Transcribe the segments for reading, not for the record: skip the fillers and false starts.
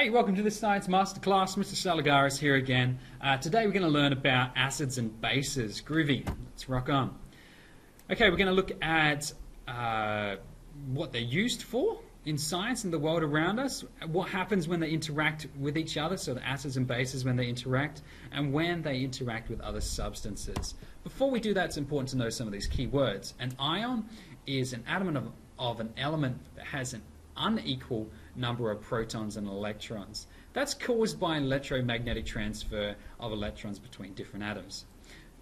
Hey, welcome to the Science Masterclass. Mr. Salagaras here again. Today we're going to learn about acids and bases. Groovy. Let's rock on. Okay, we're going to look at what they're used for in science and the world around us, what happens when they interact with each other, so the acids and bases when they interact, and when they interact with other substances. Before we do that, it's important to know some of these key words. An ion is an atom of an element that has an unequal number of protons and electrons. That's caused by an electromagnetic transfer of electrons between different atoms.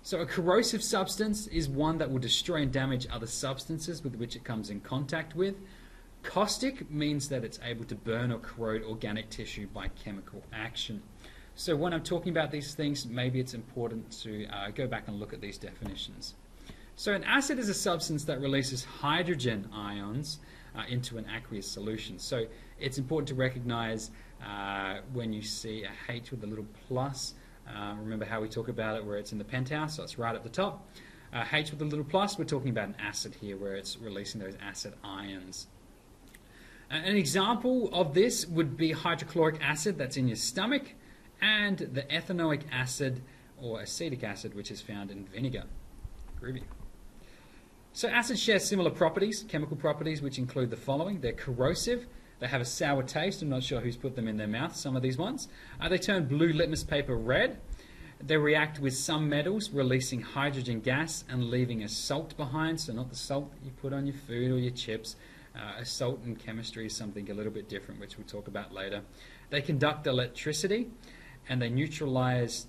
So a corrosive substance is one that will destroy and damage other substances with which it comes in contact with. Caustic means that it's able to burn or corrode organic tissue by chemical action. So when I'm talking about these things, maybe it's important to go back and look at these definitions. So an acid is a substance that releases hydrogen ions into an aqueous solution. So it's important to recognize when you see a H with a little plus, remember how we talk about it where it's in the penthouse, so it's right at the top. H with a little plus, we're talking about an acid here where it's releasing those acid ions. An example of this would be hydrochloric acid that's in your stomach and the ethanoic acid or acetic acid which is found in vinegar. Groovy. So acids share similar properties, chemical properties, which include the following. They're corrosive. They have a sour taste. I'm not sure who's put them in their mouth, some of these ones. They turn blue litmus paper red. They react with some metals, releasing hydrogen gas and leaving a salt behind, so not the salt that you put on your food or your chips. A salt in chemistry is something a little bit different, which we'll talk about later. They conduct electricity, and they're neutralized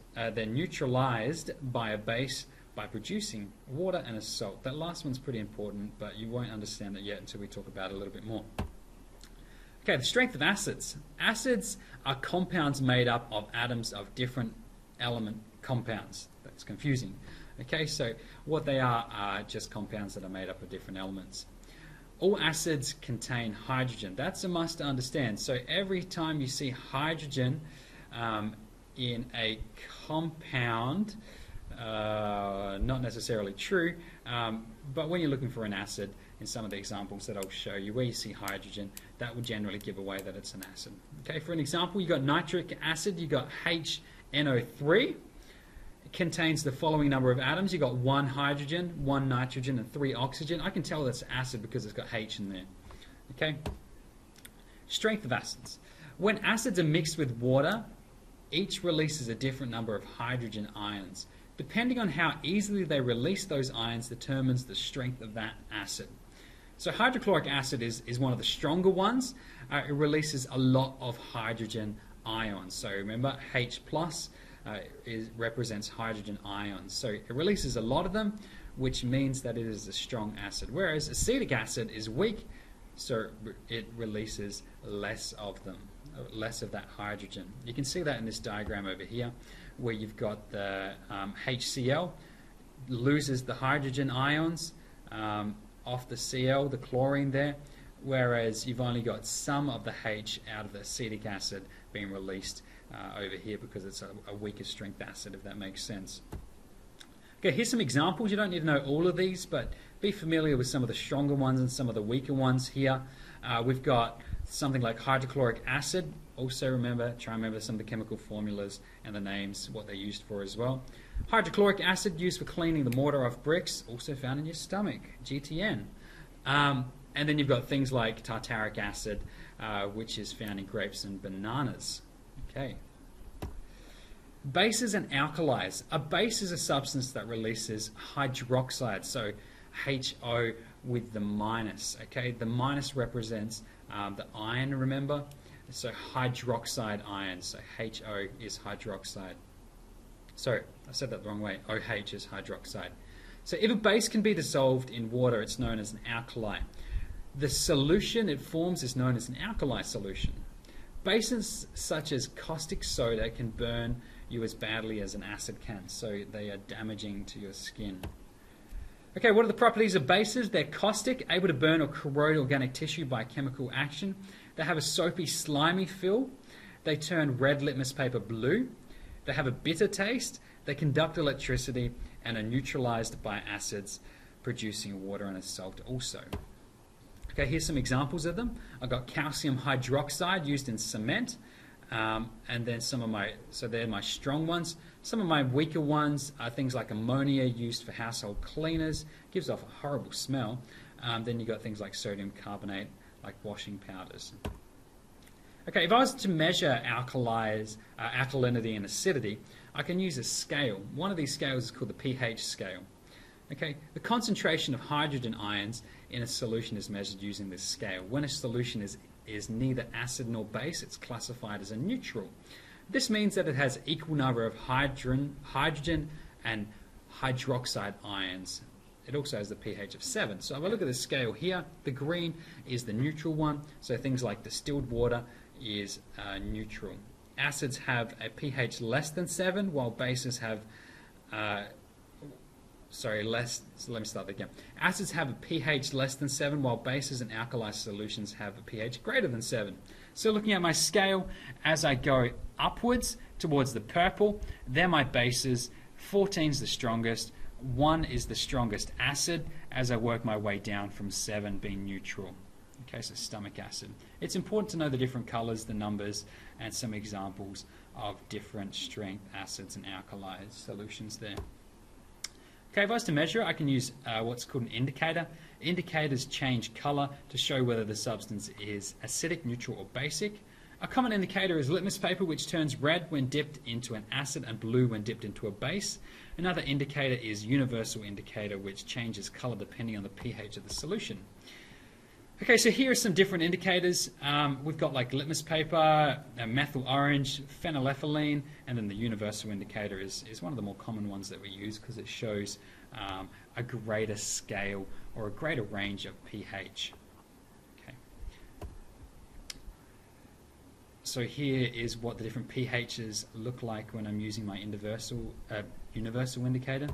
by a base by producing water and a salt. That last one's pretty important, but you won't understand that yet until we talk about it a little bit more. Okay, the strength of acids. Acids are compounds made up of atoms of different element compounds. That's confusing. Okay, so what they are just compounds that are made up of different elements. All acids contain hydrogen. That's a must to understand. So every time you see hydrogen in a compound, not necessarily true, but when you're looking for an acid, in some of the examples that I'll show you, where you see hydrogen, that will generally give away that it's an acid. Okay, for an example, you've got nitric acid, you've got HNO3. It contains the following number of atoms. You've got 1 hydrogen, 1 nitrogen, and 3 oxygen. I can tell that's acid because it's got H in there. Okay, strength of acids. When acids are mixed with water, each releases a different number of hydrogen ions. Depending on how easily they release those ions determines the strength of that acid. So hydrochloric acid is one of the stronger ones. It releases a lot of hydrogen ions. So remember, H plus represents hydrogen ions. So it releases a lot of them, which means that it is a strong acid. Whereas acetic acid is weak, so it releases less of them, less of that hydrogen. You can see that in this diagram over here, where you've got the HCl loses the hydrogen ions off the Cl, the chlorine there, whereas you've only got some of the H out of the acetic acid being released over here because it's a weaker strength acid, if that makes sense. Okay, here's some examples. You don't need to know all of these, but be familiar with some of the stronger ones and some of the weaker ones here. We've got something like hydrochloric acid. Also try and remember some of the chemical formulas and the names, what they're used for as well. Hydrochloric acid used for cleaning the mortar off bricks, also found in your stomach, GTN. And then you've got things like tartaric acid, which is found in grapes and bananas. Okay. Bases and alkalis. A base is a substance that releases hydroxide, so HO with the minus. Okay, the minus represents the iron, remember? So hydroxide ion, so HO is hydroxide. Sorry, I said that the wrong way. OH is hydroxide. So if a base can be dissolved in water, it's known as an alkali. The solution it forms is known as an alkali solution. Bases such as caustic soda can burn you as badly as an acid can, so they are damaging to your skin. Okay, what are the properties of bases? They're caustic, able to burn or corrode organic tissue by chemical action. They have a soapy, slimy feel. They turn red litmus paper blue. They have a bitter taste. They conduct electricity and are neutralized by acids, producing water and a salt also. Okay, here's some examples of them. I've got calcium hydroxide used in cement. And then so they're my strong ones. Some of my weaker ones are things like ammonia, used for household cleaners, gives off a horrible smell. Then you've got things like sodium carbonate, like washing powders. Okay, if I was to measure alkalinity and acidity, I can use a scale. One of these scales is called the pH scale. Okay, the concentration of hydrogen ions in a solution is measured using this scale. When a solution is neither acid nor base, it's classified as a neutral. This means that it has equal number of hydrogen and hydroxide ions. It also has the pH of 7. So if I look at the scale here, the green is the neutral one. So things like distilled water is neutral. Acids have a pH less than 7, while bases have so let me start again. Acids have a pH less than 7, while bases and alkali solutions have a pH greater than 7. So looking at my scale, as I go upwards towards the purple, they're my bases. 14 is the strongest. 1 is the strongest acid, as I work my way down from 7 being neutral. Okay, so stomach acid. It's important to know the different colors, the numbers, and some examples of different strength acids and alkali solutions there. Okay, if I was to measure, I can use what's called an indicator. Indicators change color to show whether the substance is acidic, neutral, or basic. A common indicator is litmus paper, which turns red when dipped into an acid and blue when dipped into a base. Another indicator is universal indicator, which changes color depending on the pH of the solution. Okay, so here are some different indicators. We've got like litmus paper, methyl orange, phenylethylamine, and then the universal indicator is one of the more common ones that we use because it shows a greater scale or a greater range of pH. Okay. So here is what the different pHs look like when I'm using my universal indicator.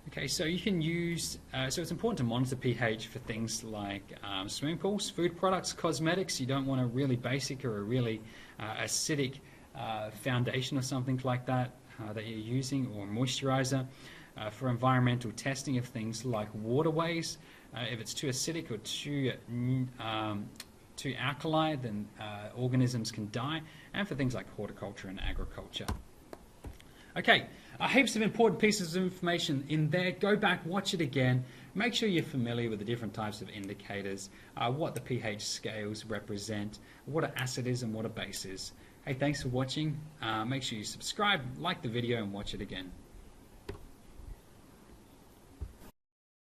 Okay, so you can use, so it's important to monitor pH for things like swimming pools, food products, cosmetics. You don't want a really basic or a really acidic foundation or something like that that you're using, or moisturizer. For environmental testing of things like waterways, if it's too acidic or too alkali, then organisms can die, and for things like horticulture and agriculture. Okay, heaps of important pieces of information in there. Go back, watch it again. Make sure you're familiar with the different types of indicators, what the pH scales represent, what an acid is and what a base is. Hey, thanks for watching. Make sure you subscribe, like the video, and watch it again.